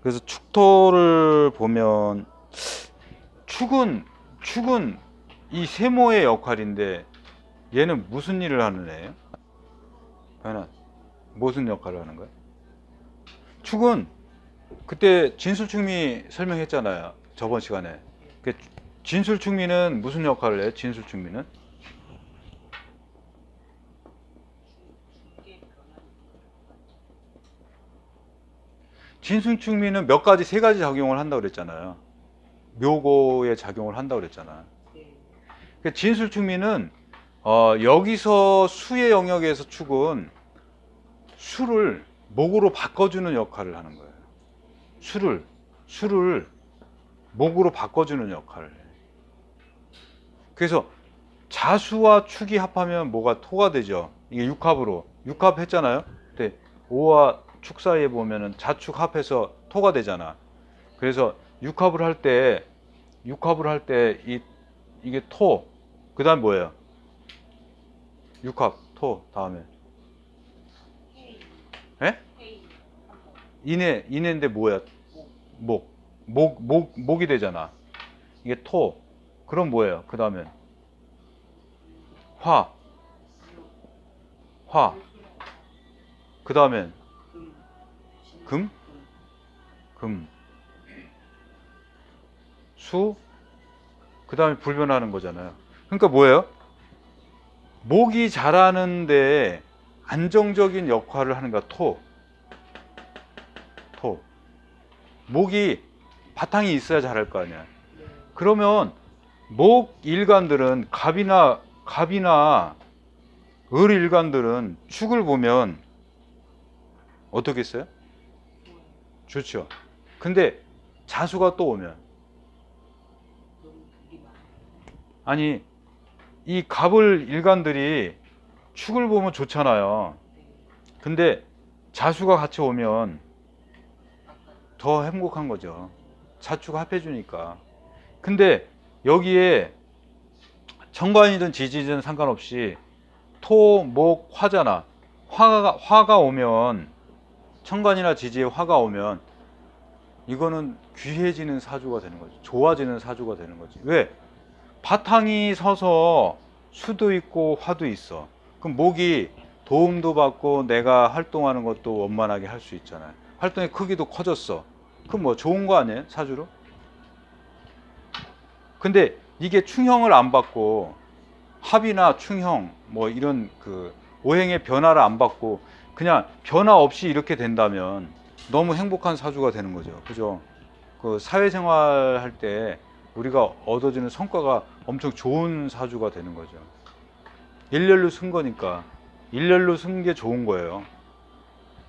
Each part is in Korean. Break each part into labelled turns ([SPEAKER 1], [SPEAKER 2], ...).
[SPEAKER 1] 그래서 축토를 보면 축은 이 세모의 역할인데 얘는 무슨 일을 하는 애예요? 하나 무슨 역할을 하는 거야? 축은 그때 진술축미 설명했잖아요, 저번 시간에. 그 진술축미는 무슨 역할을 해요? 진술축미는 진술축미는 몇 가지, 세 가지 작용을 한다고 그랬잖아요. 묘고의 작용을 한다고 그랬잖아. 그 진술축미는 여기서 수의 영역에서 축은 수를 목으로 바꿔주는 역할을 하는 거예요. 수를 목으로 바꿔주는 역할을 해. 그래서 자수와 축이 합하면 뭐가 토가 되죠. 이게 육합으로 육합했잖아요. 근데 오와 축 사이에 보면은 자축 합해서 토가 되잖아. 그래서 육합을 할 때 이게 토, 그 다음 뭐예요? 육합 토 다음에 예? 인해인데 뭐야? 목이 되잖아. 이게 토. 그럼 뭐예요? 그 다음에 화. 그 다음엔 금. 수. 그 다음에 불변하는 거잖아요. 그러니까 뭐예요? 목이 자라는데 안정적인 역할을 하는 거야. 토. 목이 바탕이 있어야 자랄 거 아니야. 그러면 목 일간들은 갑이나 을 일간들은 축을 보면 어떻겠어요? 좋죠. 근데 자수가 또 오면, 아니 이 갑을 일간들이 축을 보면 좋잖아요. 근데 자수가 같이 오면 더 행복한 거죠. 자축 합해주니까. 근데 여기에 정관이든 지지든 상관없이 토, 목, 화잖아. 화가 오면, 천간이나 지지에 화가 오면 이거는 귀해지는 사주가 되는 거죠. 좋아지는 사주가 되는 거지. 왜? 바탕이 서서 수도 있고 화도 있어. 그럼 목이 도움도 받고 내가 활동하는 것도 원만하게 할 수 있잖아요. 활동의 크기도 커졌어. 그럼 뭐 좋은 거 아니에요? 사주로? 근데 이게 충형을 안 받고 합이나 충형 뭐 이런 그 오행의 변화를 안 받고 그냥 변화 없이 이렇게 된다면 너무 행복한 사주가 되는 거죠. 그죠? 그 사회생활 할 때 우리가 얻어지는 성과가 엄청 좋은 사주가 되는 거죠. 일렬로 쓴 거니까. 일렬로 쓴 게 좋은 거예요.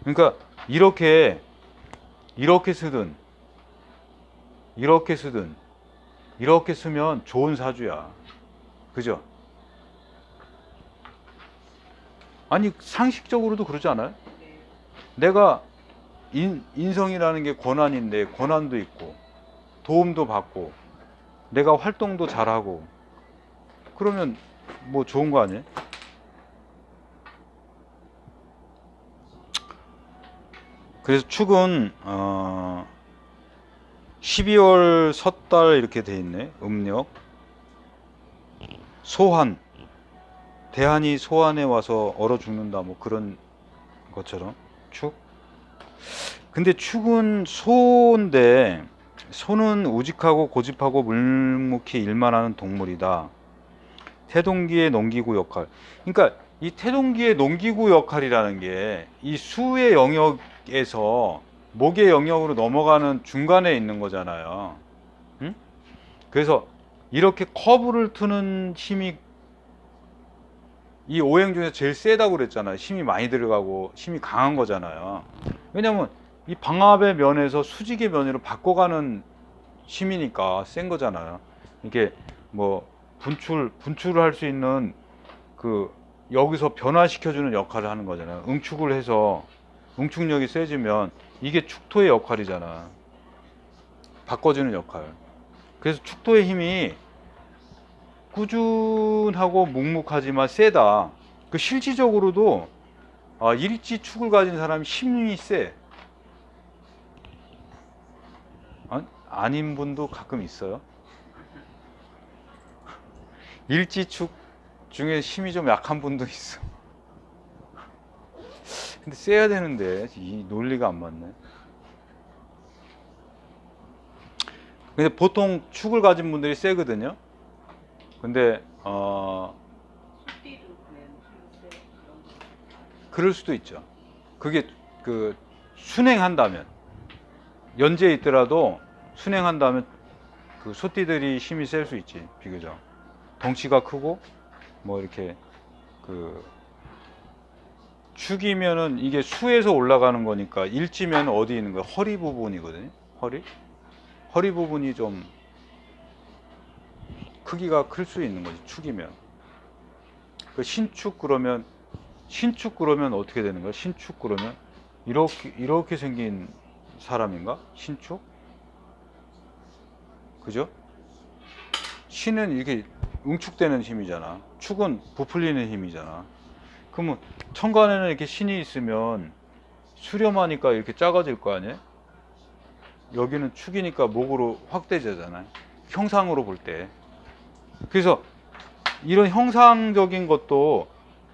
[SPEAKER 1] 그러니까 이렇게 쓰든 이렇게 쓰면 좋은 사주야. 그죠? 아니 상식적으로도 그러지 않아요? 내가 인성이라는 게 권한인데 권한도 있고 도움도 받고 내가 활동도 잘하고 그러면 뭐 좋은 거 아니에요? 그래서 축은 12월 섣달 이렇게 돼 있네. 음력 소환, 대한이 소환에 와서 얼어 죽는다 뭐 그런 것처럼 축. 근데 축은 소인데 소는 우직하고 고집하고 묵묵히 일만 하는 동물이다. 태동기의 농기구 역할. 그러니까 이 태동기의 농기구 역할이라는 게 이 수의 영역에서 목의 영역으로 넘어가는 중간에 있는 거잖아요. 응? 그래서 이렇게 커브를 트는 힘이 이 오행 중에서 제일 세다고 그랬잖아요. 힘이 많이 들어가고 힘이 강한 거잖아요. 왜냐면 이 방압의 면에서 수직의 면으로 바꿔가는 힘이니까 센 거잖아요. 이게 뭐 분출을 할 수 있는 그 여기서 변화시켜주는 역할을 하는 거잖아요. 응축을 해서 응축력이 세지면 이게 축토의 역할이잖아. 바꿔주는 역할. 그래서 축토의 힘이 꾸준하고 묵묵하지만 세다. 그 실질적으로도 일지축을 가진 사람이 힘이 세. 아닌 분도 가끔 있어요. 일지축 중에 힘이 좀 약한 분도 있어. 근데 세야 되는데 이 논리가 안 맞네. 근데 보통 축을 가진 분들이 세거든요. 근데 그럴 수도 있죠. 그게 그 순행한다면, 연재에 있더라도 순행한다면 그 소띠들이 힘이 셀 수 있지. 비교적 덩치가 크고 뭐 이렇게 그 축이면은 이게 수에서 올라가는 거니까, 일지면 어디 있는 거야? 허리 부분이거든요. 허리 부분이 좀 크기가 클 수 있는 거지, 축이면. 그 신축 그러면 어떻게 되는 거야? 신축 그러면 이렇게 생긴 사람인가? 신축? 그죠? 신은 이렇게 응축되는 힘이잖아. 축은 부풀리는 힘이잖아. 그러면 천간에는 이렇게 신이 있으면 수렴하니까 이렇게 작아질 거 아니에요? 여기는 축이니까 목으로 확대되잖아요. 형상으로 볼 때. 그래서 이런 형상적인 것도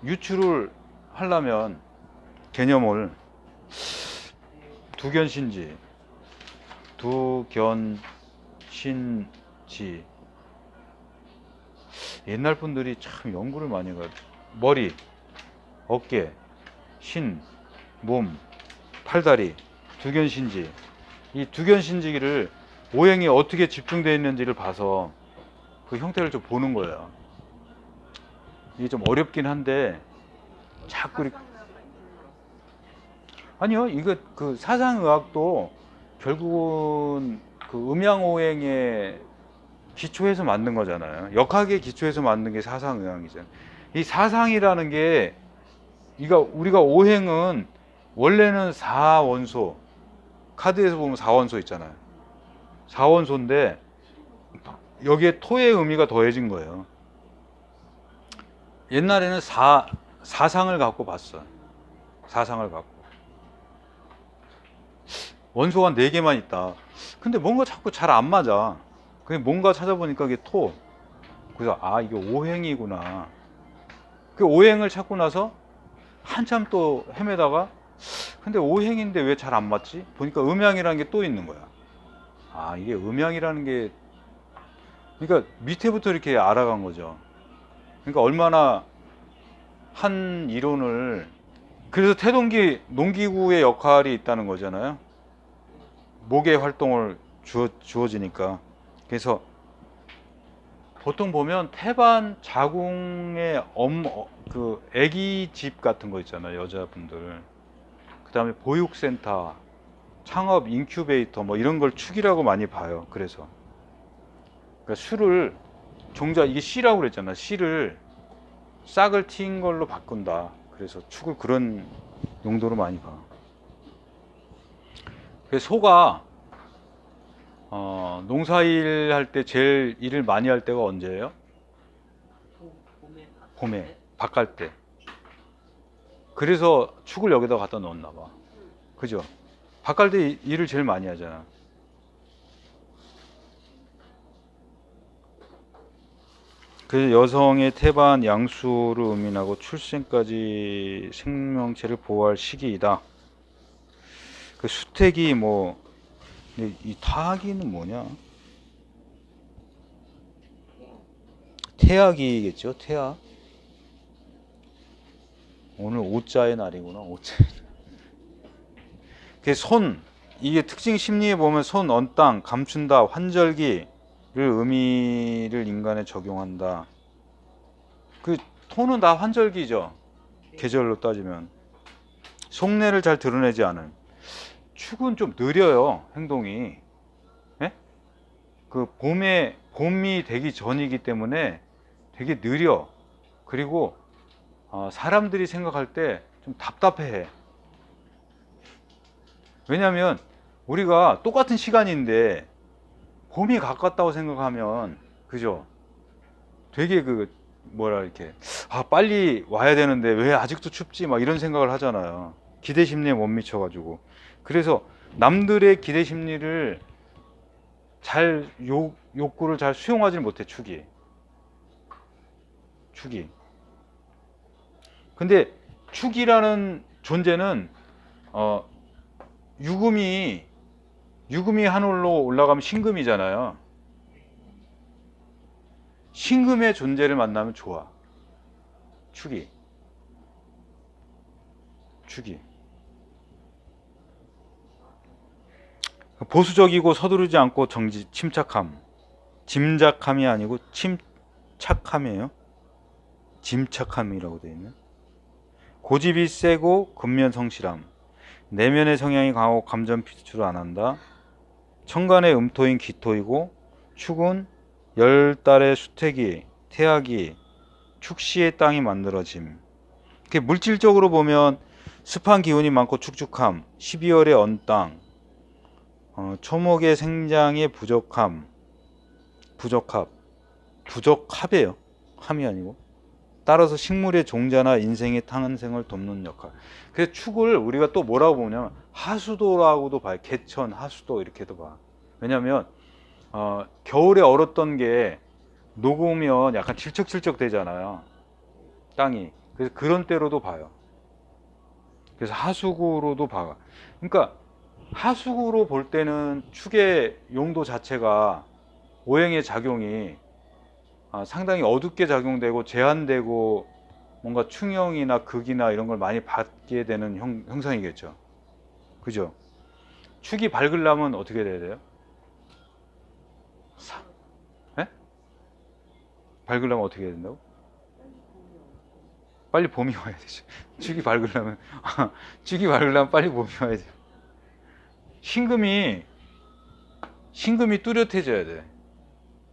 [SPEAKER 1] 유추를 하려면 개념을 두견신지 옛날 분들이 참 연구를 많이 해가지고 머리, 어깨, 신, 몸, 팔다리, 두견신지, 이 두견신지기를 오행이 어떻게 집중되어 있는지를 봐서 그 형태를 좀 보는 거예요. 이게 좀 어렵긴 한데 자꾸 아니요, 이거 그 사상의학도 결국은 그 음양오행의 기초에서 만든 거잖아요. 역학의 기초에서 만든 게 사상의학이잖아요. 이 사상이라는 게, 우리가 오행은 원래는 4원소, 카드에서 보면 4원소 있잖아요. 4원소인데 여기에 토의 의미가 더해진 거예요. 옛날에는 사상을 갖고 봤어. 사상을 갖고 원소가 4개만 있다. 근데 뭔가 자꾸 잘 안 맞아. 그게 뭔가 찾아보니까 이게 토. 그래서 이게 오행이구나. 그 오행을 찾고 나서 한참 또 헤매다가, 근데 오행인데 왜 잘 안 맞지? 보니까 음양이라는 게 또 있는 거야. 이게 음양이라는 게, 그러니까 밑에부터 이렇게 알아간 거죠. 그러니까 얼마나 한 이론을, 그래서 태동기 농기구의 역할이 있다는 거잖아요. 목의 활동을 주어지니까. 그래서 보통 보면 태반 자궁의 그 아기 집 같은 거 있잖아요, 여자분들. 그 다음에 보육센터, 창업 인큐베이터 뭐 이런 걸 축이라고 많이 봐요. 그래서 그러니까 수를 이게 씨라고 그랬잖아. 씨를 싹을 틔인 걸로 바꾼다. 그래서 축을 그런 용도로 많이 봐. 그래서 소가 농사일 할 때 제일 일을 많이 할 때가 언제예요? 봄에 밭 갈 때. 그래서 축을 여기다 갖다 넣었나 봐. 그죠? 밭 갈 때 일을 제일 많이 하잖아. 그래서 여성의 태반 양수를 의미하고 출생까지 생명체를 보호할 시기이다. 그 수택이 뭐, 이 타기는 뭐냐? 태학이겠죠? 태학. 오늘 오자의 날이구나. 오자. 그 손, 이게 특징 심리에 보면 손, 언땅, 감춘다, 환절기를 의미를 인간에 적용한다. 그 토는 다 환절기죠. 계절로 따지면. 속내를 잘 드러내지 않은. 축은 좀 느려요, 행동이. 예? 그 봄이 되기 전이기 때문에 되게 느려. 그리고 사람들이 생각할 때 좀 답답해. 왜냐하면 우리가 똑같은 시간인데 봄이 가깝다고 생각하면, 그죠? 되게 이렇게 빨리 와야 되는데 왜 아직도 춥지? 막 이런 생각을 하잖아요. 기대 심리에 못 미쳐가지고. 그래서 남들의 기대 심리를 잘 욕구를 잘 수용하지 못해, 축이. 근데 축이라는 존재는 유금이 하늘로 올라가면 신금이잖아요. 신금의 존재를 만나면 좋아. 축이. 보수적이고 서두르지 않고 침착함. 짐작함이 아니고 침착함이에요. 짐착함이라고 되어 있네. 고집이 세고 근면 성실함. 내면의 성향이 강하고 감정 표출을 안 한다. 천간의 음토인 기토이고 축은 열달의 수태기, 태학이, 축시의 땅이 만들어짐. 물질적으로 보면 습한 기운이 많고 축축함, 12월의 언땅, 초목의 생장의 부적합이에요. 함이 아니고. 따라서 식물의 종자나 인생의 탄생을 돕는 역할. 그래서 축을 우리가 또 뭐라고 보냐면 하수도라고도 봐요. 개천, 하수도 이렇게도 봐. 왜냐하면 겨울에 얼었던 게 녹으면 약간 질척질척 되잖아요, 땅이. 그래서 그런 때로도 봐요. 그래서 하수구로도 봐. 그러니까 하수구로 볼 때는 축의 용도 자체가 오행의 작용이 상당히 어둡게 작용되고 제한되고 뭔가 충형이나 극이나 이런 걸 많이 받게 되는 형상이겠죠. 그죠? 축이 밝으려면 어떻게 돼야 돼요? 네? 밝으려면 어떻게 해야 된다고? 빨리 봄이 와야 되죠. 축이 밝으려면 빨리 봄이 와야 돼요. 신금이 뚜렷해져야 돼.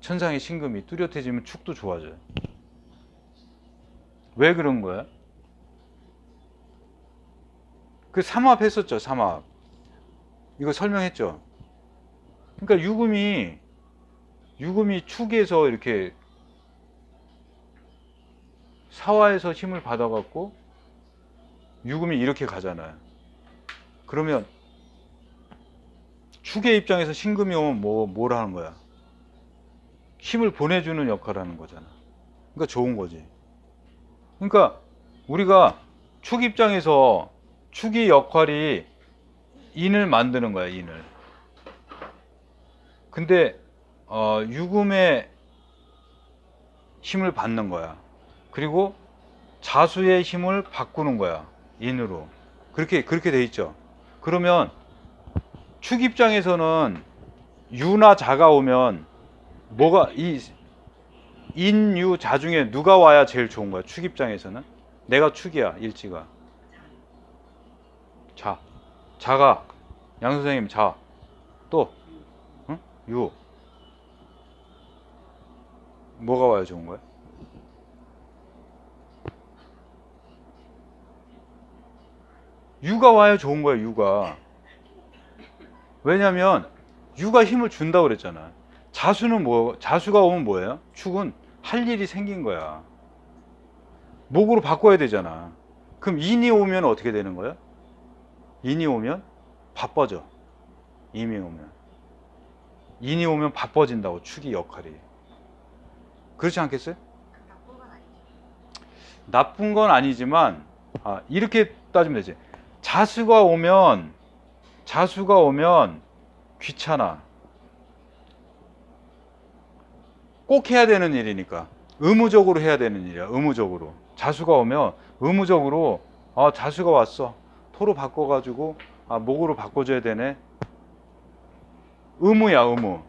[SPEAKER 1] 천상의 신금이 뚜렷해지면 축도 좋아져요. 왜 그런 거야? 그 삼합 했었죠, 삼합. 이거 설명했죠. 그러니까 유금이 축에서 이렇게 사화에서 힘을 받아갖고 유금이 이렇게 가잖아요. 그러면 축의 입장에서 신금이 오면 뭘 하는 거야? 힘을 보내주는 역할을 하는 거잖아. 그러니까 좋은 거지. 그러니까 우리가 축 입장에서 축의 역할이 인을 만드는 거야, 인을. 근데 유금의 힘을 받는 거야. 그리고 자수의 힘을 바꾸는 거야, 인으로. 그렇게 돼 있죠. 그러면 축 입장에서는 유나 자가 오면 뭐가 이 인유 자 중에 누가 와야 제일 좋은 거야? 축 입장에서는 내가 축이야, 일지가. 자가 양 선생님 자, 또 응? 유 뭐가 와야 좋은 거야? 유가 와야 좋은 거야, 유가. 왜냐면 유가 힘을 준다고 그랬잖아. 자수가 오면 뭐예요? 축은 할 일이 생긴 거야. 목으로 바꿔야 되잖아. 그럼 인이 오면 어떻게 되는 거야? 인이 오면 바빠져. 인이 오면 바빠진다고, 축이 역할이. 그렇지 않겠어요? 나쁜 건 아니지만 이렇게 따지면 되지. 자수가 오면 귀찮아. 꼭 해야 되는 일이니까. 의무적으로 해야 되는 일이야. 의무적으로. 자수가 오면 의무적으로 자수가 왔어. 토로 바꿔가지고 목으로 바꿔줘야 되네. 의무야, 의무.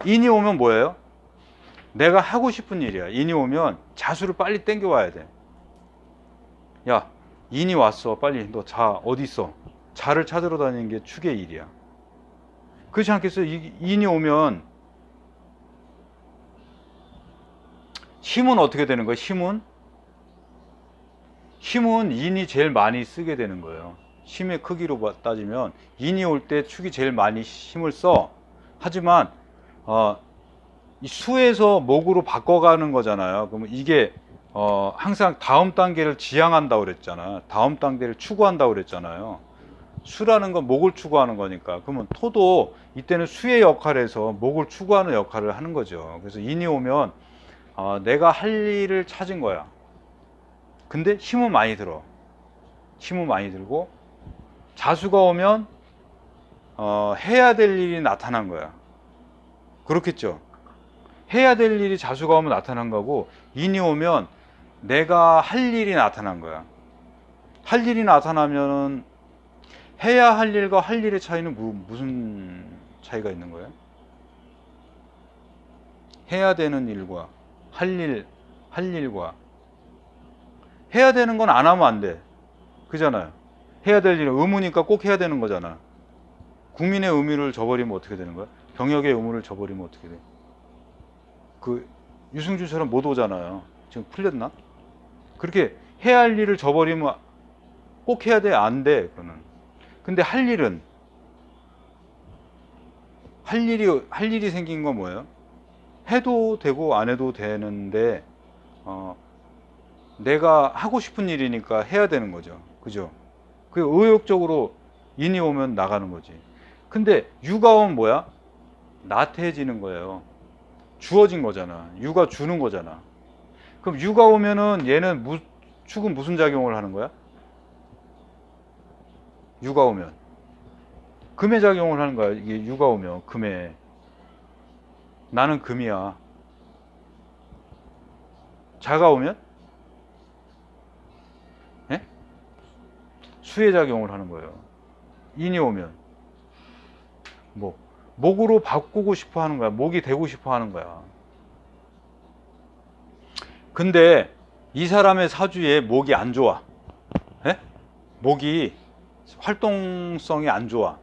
[SPEAKER 1] 인이 오면 뭐예요? 내가 하고 싶은 일이야. 인이 오면 자수를 빨리 땡겨와야 돼. 야, 인이 왔어. 빨리 너 자 어디 있어? 자를 찾으러 다니는 게 축의 일이야. 그렇지 않겠어요? 인이 오면 힘은 어떻게 되는 거예요? 힘은 인이 제일 많이 쓰게 되는 거예요. 힘의 크기로 따지면 인이 올 때 축이 제일 많이 힘을 써. 하지만 이 수에서 목으로 바꿔가는 거잖아요. 그러면 이게 항상 다음 단계를 지향한다고 그랬잖아. 다음 단계를 추구한다고 그랬잖아요. 수라는 건 목을 추구하는 거니까. 그러면 토도 이때는 수의 역할에서 목을 추구하는 역할을 하는 거죠. 그래서 인이 오면 내가 할 일을 찾은 거야. 근데 힘은 많이 들어. 힘은 많이 들고, 자수가 오면 해야 될 일이 나타난 거야. 그렇겠죠. 해야 될 일이 자수가 오면 나타난 거고, 인이 오면 내가 할 일이 나타난 거야. 할 일이 나타나면은 해야 할 일과 할 일의 차이는 무슨 차이가 있는 거예요? 해야 되는 일과 할 일과, 해야 되는 건 안 하면 안 돼. 그잖아요. 해야 될 일은 의무니까 꼭 해야 되는 거잖아. 국민의 의무를 저버리면 어떻게 되는 거야? 병역의 의무를 저버리면 어떻게 돼? 그 유승준처럼 못 오잖아요. 지금 풀렸나? 그렇게 해야 할 일을 저버리면 꼭 해야 돼? 안 돼, 그거는. 근데 할 일이 생긴 건 뭐예요? 해도 되고 안 해도 되는데, 내가 하고 싶은 일이니까 해야 되는 거죠. 그죠? 그 의욕적으로 인이 오면 나가는 거지. 근데 유가 오면 뭐야? 나태해지는 거예요. 주어진 거잖아. 유가 주는 거잖아. 그럼 유가 오면은 얘는 축은 무슨 작용을 하는 거야? 유가 오면 금의 작용을 하는 거야. 이게 유가 오면 금에. 나는 금이야. 자가 오면 예? 수의 작용을 하는 거예요. 인이 오면 목으로 바꾸고 싶어 하는 거야. 목이 되고 싶어 하는 거야. 근데 이 사람의 사주에 목이 안 좋아. 예? 목이 활동성이 안 좋아.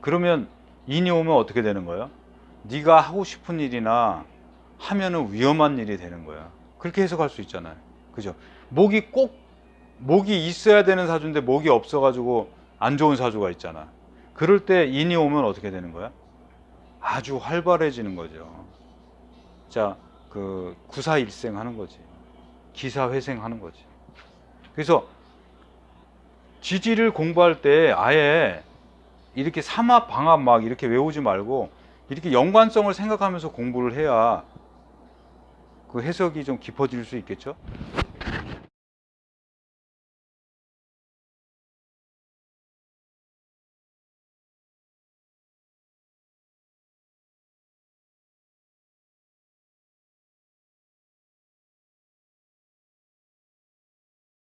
[SPEAKER 1] 그러면 인이 오면 어떻게 되는 거예요? 네가 하고 싶은 일이나 하면은 위험한 일이 되는 거야. 그렇게 해석할 수 있잖아요. 그죠? 목이 있어야 되는 사주인데 목이 없어가지고 안 좋은 사주가 있잖아. 그럴 때 인이 오면 어떻게 되는 거야? 아주 활발해지는 거죠. 자, 구사일생 하는 거지. 기사회생 하는 거지. 그래서 지지를 공부할 때 아예 이렇게 삼합, 방합 막 이렇게 외우지 말고 이렇게 연관성을 생각하면서 공부를 해야 그 해석이 좀 깊어질 수 있겠죠.